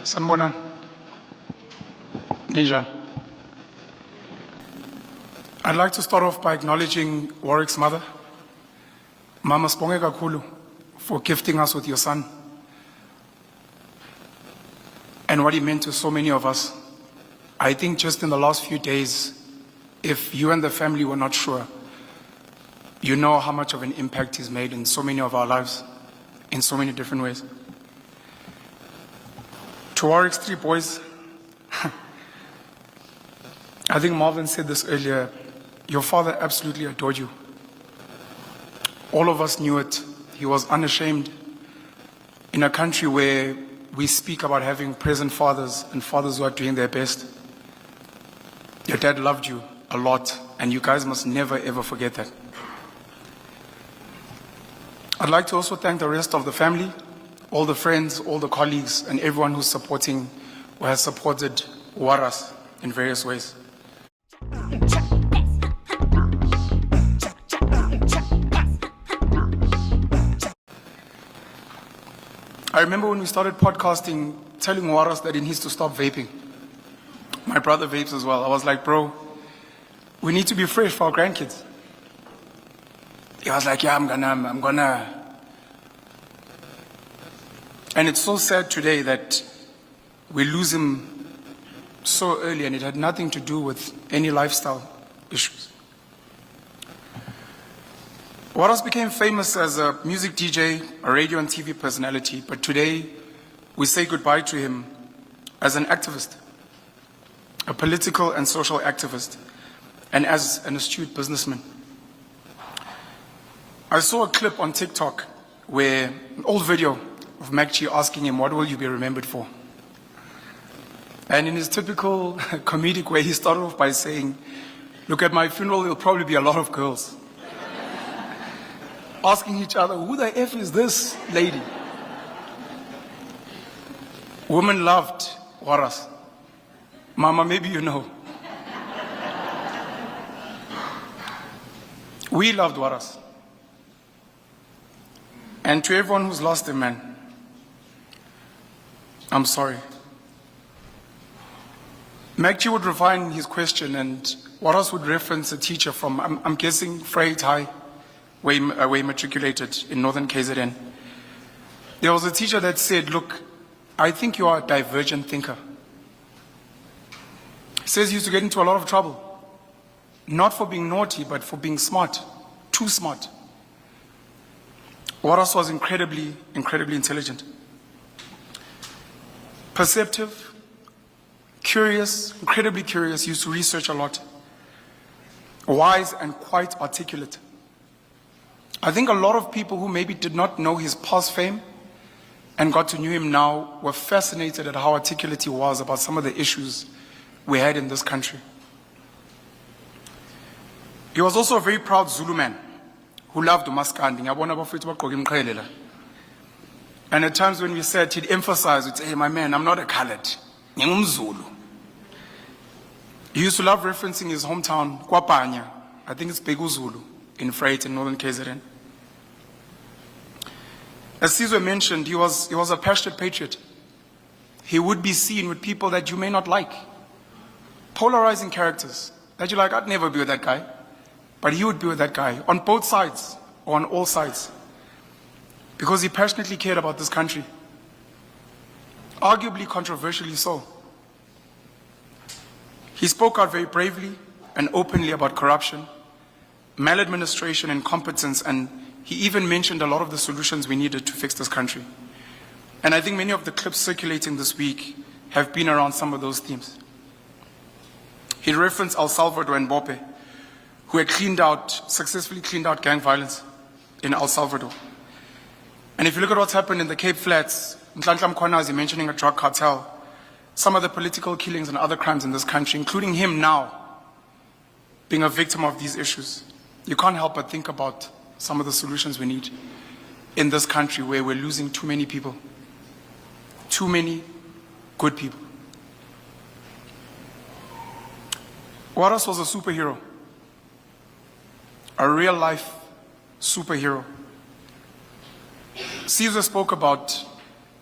Sanibonani. Ninja. I'd like to start off by acknowledging Warwick's mother, Mama uBonge kakhulu, for gifting us with your son and what he meant to so many of us. I think just in the last few days, if you and the family were not sure, you know how much of an impact he's made in so many of our lives, in so many different ways. To Warwick's 3 boys, I think Marvin said this earlier, your father absolutely adored you. All of us knew it. He was unashamed. In a country where we speak about having present fathers and fathers who are doing their best, your dad loved you a lot, and you guys must never ever forget that. I'd like to also thank the rest of the family, all the friends, all the colleagues, and everyone who's supporting or has supported Warras in various ways. I remember when we started podcasting, telling Warras that he needs to stop vaping. My brother vapes as well. I was like, bro, we need to be fresh for our grandkids. He was like, yeah, I'm gonna. And it's so sad today that we lose him so early, and it had nothing to do with any lifestyle issues. Warras became famous as a music DJ, a radio and TV personality, but today we say goodbye to him as an activist, a political and social activist, and as an astute businessman. I saw a clip on TikTok where an old video of Macchi asking him, what will you be remembered for? And in his typical comedic way, he started off by saying, look, at my funeral, there'll probably be a lot of girls asking each other, who the F is this lady? Women loved Warras. Mama, maybe you know. We loved Warras. And to everyone who's lost a man, I'm sorry. Macchi would refine his question, and Warras would reference a teacher from, I'm guessing, Freight High, where he matriculated in northern KZN. There was a teacher that said, look, I think you are a divergent thinker. He says he used to get into a lot of trouble, not for being naughty, but for being smart, too smart. Warras was incredibly, incredibly intelligent. Perceptive, curious, incredibly curious, used to research a lot. Wise and quite articulate. I think a lot of people who maybe did not know his past fame and got to know him now were fascinated at how articulate he was about some of the issues we had in this country. He was also a very proud Zulu man who loved uMaskandi. And at times when we said, he'd emphasize, he'd say, hey, my man, I'm not a colored. Zulu. He used to love referencing his hometown, Kwapanya. I think it's Begu Zulu in Freight in northern KZN. As Sizwe mentioned, he was a passionate patriot. He would be seen with people that you may not like. Polarizing characters that you're like, I'd never be with that guy. But he would be with that guy on both sides or on all sides. Because he passionately cared about this country. Arguably controversially so. He spoke out very bravely and openly about corruption, maladministration, incompetence, and he even mentioned a lot of the solutions we needed to fix this country. And I think many of the clips circulating this week have been around some of those themes. He referenced El Salvador and Bope, who had successfully cleaned out gang violence in El Salvador. And if you look at what's happened in the Cape Flats, Nhlanhla Mkhwanazi mentioning a drug cartel, some of the political killings and other crimes in this country, including him now being a victim of these issues, you can't help but think about some of the solutions we need in this country where we're losing too many people, too many good people. Warras was a superhero, a real life superhero. Caesar spoke about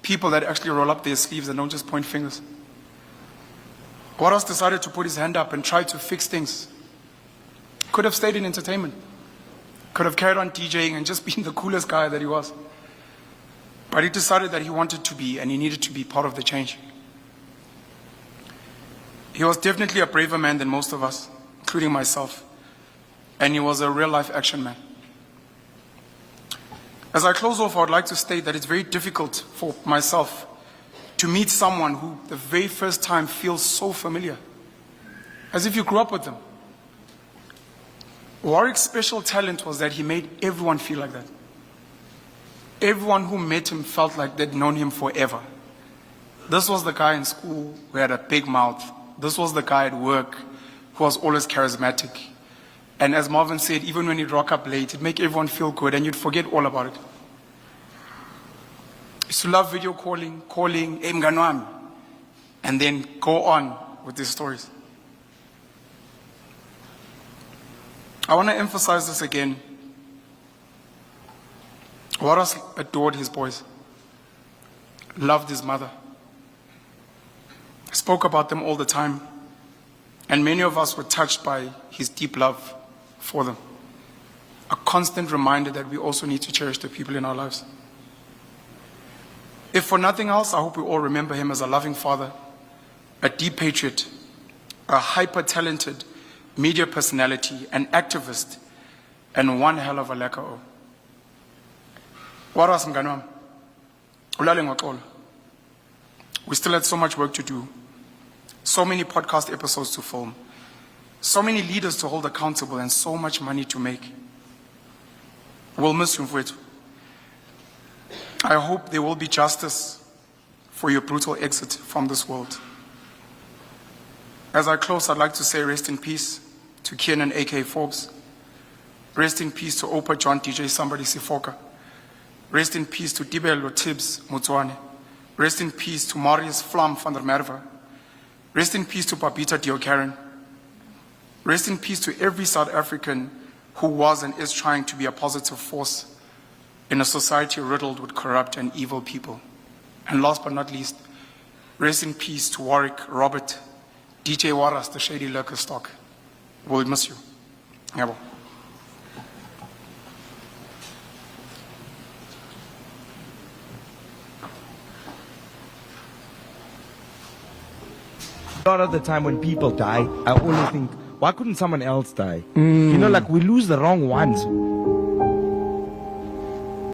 people that actually roll up their sleeves and don't just point fingers. Warras decided to put his hand up and try to fix things. Could have stayed in entertainment. Could have carried on DJing and just been the coolest guy that he was. But he decided that he wanted to be and he needed to be part of the change. He was definitely a braver man than most of us, including myself. And he was a real-life action man. As I close off, I would like to state that it's very difficult for myself to meet someone who the very first time feels so familiar, as if you grew up with them. Warwick's special talent was that he made everyone feel like that. Everyone who met him felt like they'd known him forever. This was the guy in school who had a big mouth. This was the guy at work who was always charismatic. And as Marvin said, even when he'd rock up late, it'd make everyone feel good and you'd forget all about it. He used to love video calling, "Mngani wami," and then go on with his stories. I want to emphasize this again. Warras adored his boys, loved his mother, spoke about them all the time, and many of us were touched by his deep love for them. A constant reminder that we also need to cherish the people in our lives. If for nothing else, I hope we all remember him as a loving father, a deep patriot, a hyper-talented media personality, an activist, and one hell of a leka-o. Warras mngani wami, ulale ngoxolo. We still had so much work to do, so many podcast episodes to film, so many leaders to hold accountable, and so much money to make. We'll miss you, mfowethu. I hope there will be justice for your brutal exit from this world. As I close, I'd like to say rest in peace to Kiernan A.K. Forbes. Rest in peace to Opa John DJ Somebody Sifoka. Rest in peace to Dibelo Tibbs Mutswane. Rest in peace to Marius Flam van der Merwe. Rest in peace to Babita Diokaren. Rest in peace to every South African who was and is trying to be a positive force in a society riddled with corrupt and evil people. And last but not least, rest in peace to Warwick, Robert, DJ Warras, the shady lurker stock. We'll miss you. Yabo. A lot of the time when people die, I always think, why couldn't someone else die? You know, like we lose the wrong ones.